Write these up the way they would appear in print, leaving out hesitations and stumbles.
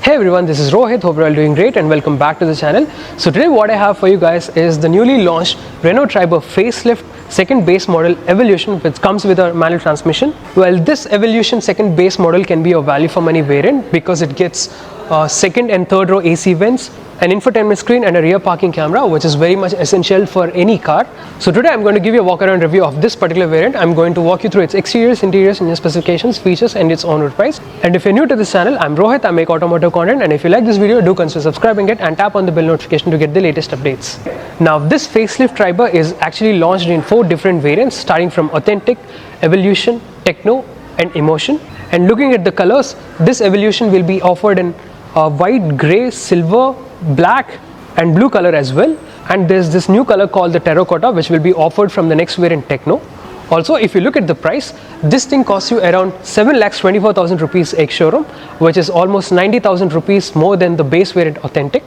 Hey everyone, this is Rohit. Hope you're all doing great and welcome back to the channel. So today what I have for you guys is the newly launched Renault Triber Facelift second base model Evolution, which comes with a manual transmission. Well, this Evolution second base model can be a value for money variant because it gets second and third row AC vents, an infotainment screen and a rear parking camera, which is very much essential for any car. So today I'm going to give you a walk around review of this particular variant. I'm going to walk you through its exteriors, interiors, and specifications, features and its on-road price. And if you're new to this channel, I'm Rohit. I make automotive content, and if you like this video, do consider subscribing it and tap on the bell notification to get the latest updates. Now this facelift Triber is actually launched in 4 different variants, starting from Authentic, Evolution, Techno and Emotion. And looking at the colors, this Evolution will be offered in white, grey, silver, black and blue color as well. And there's this new color called the terracotta, which will be offered from the next variant Techno. Also, if you look at the price, this thing costs you around 7,24,000 rupees ex-showroom, which is almost 90,000 rupees more than the base variant Authentic.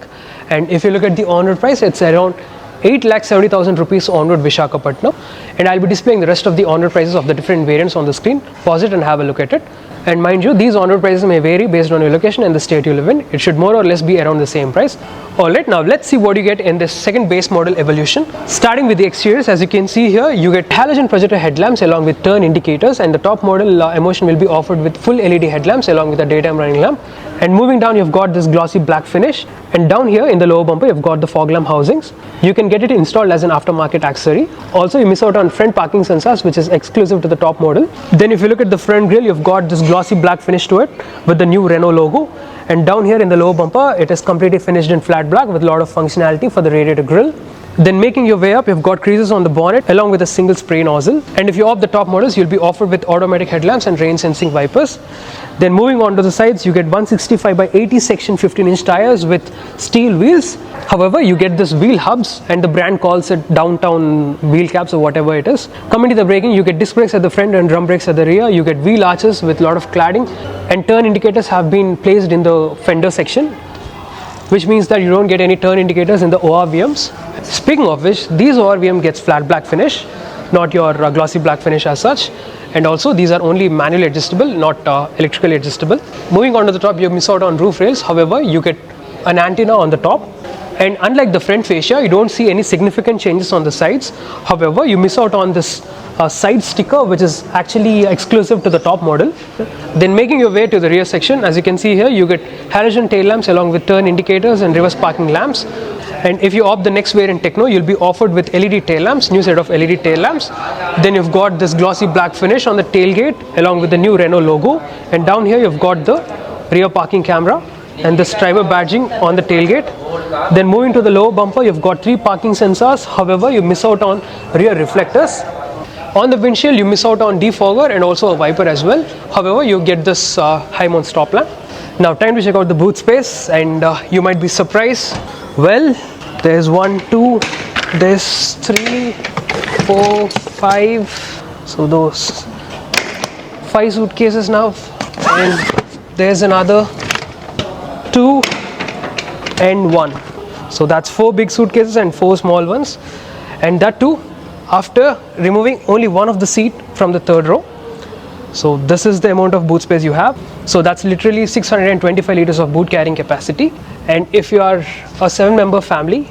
And if you look at the on-road price, it's around 8,70,000 rupees on-road Visakhapatnam. And I'll be displaying the rest of the on-road prices of the different variants on the screen. Pause it and have a look at it. And mind you, these on-road prices may vary based on your location and the state you live in. It should more or less be around the same price. Alright, now let's see what you get in this second base model Evolution. Starting with the exteriors, as you can see here, you get halogen projector headlamps along with turn indicators, and the top model Emotion will be offered with full LED headlamps along with a daytime running lamp. And moving down, you've got this glossy black finish, and down here in the lower bumper you've got the fog lamp housings. You can get it installed as an aftermarket accessory. Also, you miss out on front parking sensors, which is exclusive to the top model. Then if you look at the front grille, you've got this glossy black finish to it with the new Renault logo. And down here in the lower bumper, it is completely finished in flat black with a lot of functionality for the radiator grille. Then making your way up, you've got creases on the bonnet along with a single spray nozzle. And if you opt the top models, you'll be offered with automatic headlamps and rain sensing wipers. Then moving on to the sides, you get 165 by 80 section 15-inch tires with steel wheels. However, you get this wheel hubs, and the brand calls it downtown wheel caps or whatever it is. Coming to the braking, you get disc brakes at the front and drum brakes at the rear. You get wheel arches with a lot of cladding, and turn indicators have been placed in the fender section, which means that you don't get any turn indicators in the ORVMs. Speaking of which, these ORVM gets flat black finish, not your glossy black finish as such. And also these are only manually adjustable, not electrically adjustable. Moving on to the top, you miss out on roof rails. However, you get an antenna on the top. And unlike the front fascia, you don't see any significant changes on the sides. However, you miss out on this side sticker, which is actually exclusive to the top model. Then making your way to the rear section, as you can see here, you get halogen tail lamps along with turn indicators and reverse parking lamps. And if you opt the next variant Techno, you'll be offered with LED tail lamps, new set of LED tail lamps. Then you've got this glossy black finish on the tailgate along with the new Renault logo. And down here you've got the rear parking camera and the Triber badging on the tailgate. Then moving to the lower bumper, you've got 3 parking sensors. However, you miss out on rear reflectors. On the windshield, you miss out on defogger and also a wiper as well. However, you get this high mount stop lamp. Now time to check out the boot space, and you might be surprised. Well, there's 1, 2, there's 3, 4, 5. So those 5 suitcases now, and there's another 2 and 1. So that's 4 big suitcases and 4 small ones, and that too after removing only one of the seat from the third row. So this is the amount of boot space you have. So that's literally 625 liters of boot carrying capacity. And if you are a 7-member family,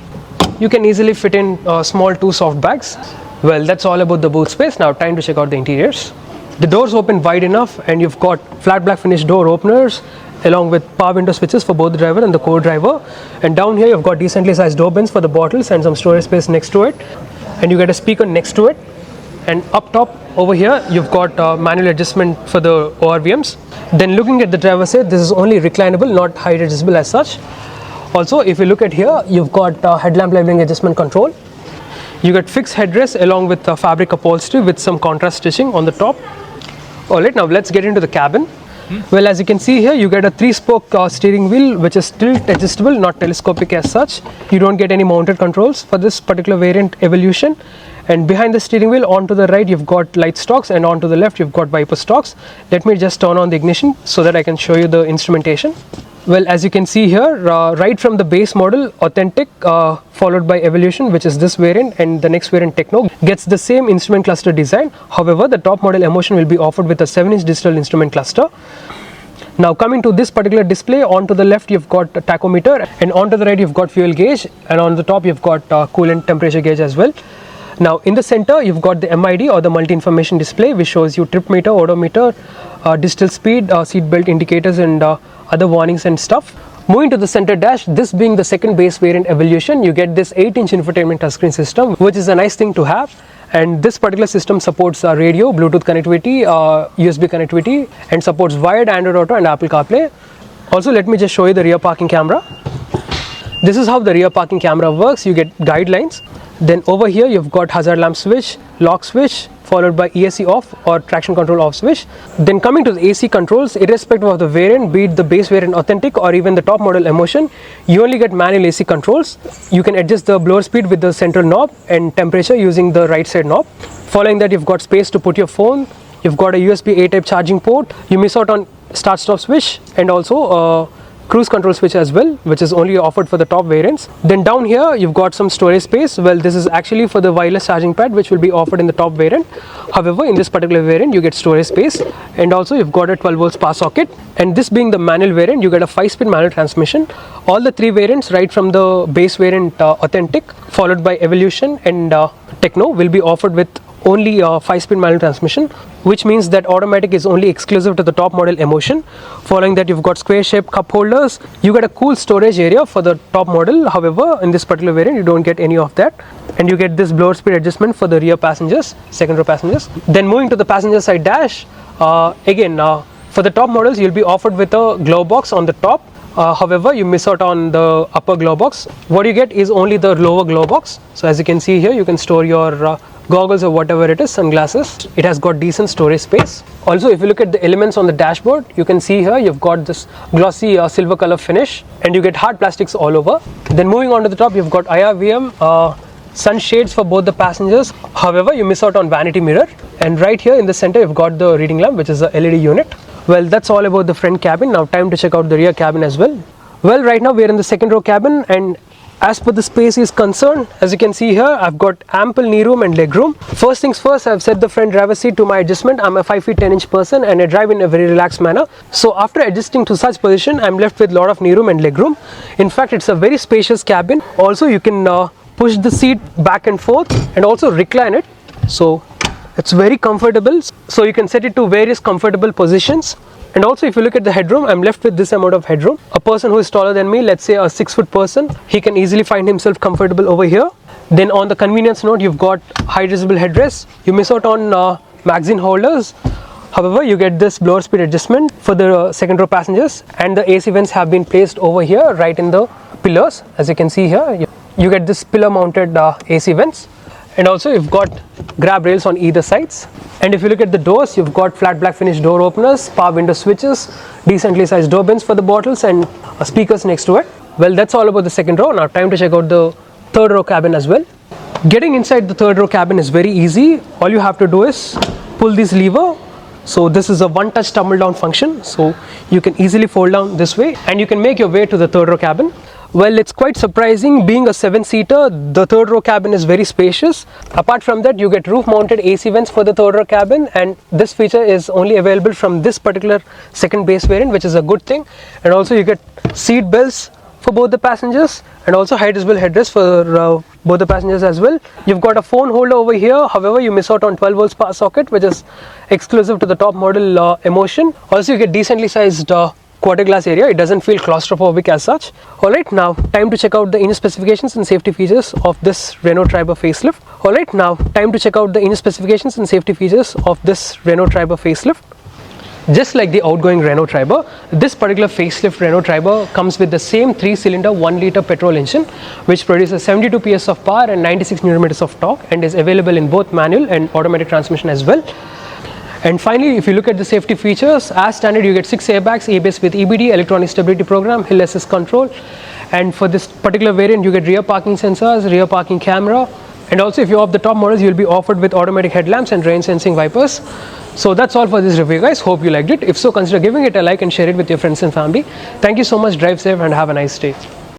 you can easily fit in small 2 soft bags. Well, that's all about the boot space. Now time to check out the interiors. The doors open wide enough, and you've got flat black finish door openers along with power window switches for both the driver and the co-driver. And down here you've got decently sized door bins for the bottles and some storage space next to it. And you get a speaker next to it. And up top over here you've got manual adjustment for the ORVMs. Then looking at the driver's side, this is only reclinable, not height adjustable as such. Also, if you look at here, you've got headlamp leveling adjustment control. You get fixed headrest along with fabric upholstery with some contrast stitching on the top. Alright, now let's get into the cabin. Well, as you can see here, you get a 3-spoke steering wheel, which is tilt adjustable, not telescopic as such. You don't get any mounted controls for this particular variant Evolution. And behind the steering wheel, onto the right you've got light stalks, and onto the left you've got wiper stalks. Let me just turn on the ignition so that I can show you the instrumentation. Well, as you can see here, right from the base model Authentic followed by Evolution, which is this variant, and the next variant Techno gets the same instrument cluster design. However, the top model Emotion will be offered with a 7-inch digital instrument cluster. Now coming to this particular display, on to the left you've got a tachometer, and on to the right you've got fuel gauge, and on the top you've got coolant temperature gauge as well. Now in the center you've got the MID, or the multi information display, which shows you trip meter, odometer, digital speed, seat belt indicators, and other warnings and stuff. Moving to the center dash, this being the second base variant Evolution, you get this 8-inch infotainment touchscreen system, which is a nice thing to have. And this particular system supports radio, Bluetooth connectivity, USB connectivity, and supports wired Android Auto and Apple CarPlay. Also, let me just show you the rear parking camera. This is how the rear parking camera works. You get guidelines. Then over here you've got hazard lamp switch, lock switch, followed by ESC off or traction control off switch. Then coming to the AC controls, irrespective of the variant, be it the base variant Authentic or even the top model Emotion, you only get manual AC controls. You can adjust the blower speed with the central knob and temperature using the right side knob. Following that, you've got space to put your phone. You've got a USB A type charging port. You miss out on start stop switch, and also cruise control switch as well, which is only offered for the top variants. Then down here you've got some storage space. Well, this is actually for the wireless charging pad, which will be offered in the top variant. However, in this particular variant you get storage space, and also you've got a 12 volts power socket. And this being the manual variant, you get a 5-speed manual transmission. All the 3 variants, right from the base variant Authentic, followed by Evolution and Techno, will be offered with only a 5-speed manual transmission, which means that automatic is only exclusive to the top model Emotion. Following that, you've got square shaped cup holders. You get a cool storage area for the top model. However, in this particular variant you don't get any of that, and you get this blower speed adjustment for the rear passengers, second row passengers. Then moving to the passenger side dash, again for the top models you'll be offered with a glove box on the top. However, you miss out on the upper glove box. What you get is only the lower glove box. So as you can see here, you can store your goggles or whatever it is, sunglasses. It has got decent storage space. Also, if you look at the elements on the dashboard, you can see here you've got this glossy silver color finish, and you get hard plastics all over. Then moving on to the top, you've got IRVM sunshades for both the passengers. However, you miss out on vanity mirror, and right here in the center you've got the reading lamp, which is a LED unit. Well, that's all about the front cabin. Now time to check out the rear cabin as well. Well, right now we're in the second row cabin, and as per the space is concerned, as you can see here, I've got ample knee room and leg room. First things first, I've set the front driver's seat to my adjustment. I'm a 5 feet 10 inch person and I drive in a very relaxed manner. So after adjusting to such position, I'm left with a lot of knee room and leg room. In fact, it's a very spacious cabin. Also, you can push the seat back and forth and also recline it. So it's very comfortable. So you can set it to various comfortable positions. And also, if you look at the headroom, I'm left with this amount of headroom. A person who is taller than me, let's say a 6-foot person, he can easily find himself comfortable over here. Then on the convenience note, you've got high visible headrest. You miss out on magazine holders. However, you get this blower speed adjustment for the second row passengers, and the AC vents have been placed over here right in the pillars. As you can see here, you get this pillar mounted AC vents, and also you've got grab rails on either sides. And if you look at the doors, you've got flat black finish door openers, power window switches, decently sized door bins for the bottles, and speakers next to it. Well, that's all about the second row. Now time to check out the third row cabin as well. Getting inside the third row cabin is very easy. All you have to do is pull this lever. So this is a one-touch tumble down function, so you can easily fold down this way and you can make your way to the third row cabin. Well, it's quite surprising. Being a 7-seater, the third row cabin is very spacious. Apart from that, you get roof mounted AC vents for the third row cabin, and this feature is only available from this particular second base variant, which is a good thing. And also you get seat belts for both the passengers, and also high visible headrest for both the passengers as well. You've got a phone holder over here. However, you miss out on 12 volts power socket, which is exclusive to the top model Emotion. Also, you get decently sized quarter glass area. It doesn't feel claustrophobic as such. Alright, now time to check out the engine specifications and safety features of this Renault Triber Facelift. Alright, now time to check out the engine specifications and safety features of this Renault Triber Facelift. Just like the outgoing Renault Triber, this particular facelift Renault Triber comes with the same 3-cylinder 1-liter petrol engine, which produces 72 PS of power and 96 Nm of torque, and is available in both manual and automatic transmission as well. And finally, if you look at the safety features, as standard you get 6 airbags, ABS with EBD, electronic stability program, hill assist control, and for this particular variant you get rear parking sensors, rear parking camera, and also if you opt the top models, you will be offered with automatic headlamps and rain sensing wipers. So that's all for this review, guys. Hope you liked it. If so, consider giving it a like and share it with your friends and family. Thank you so much. Drive safe and have a nice day.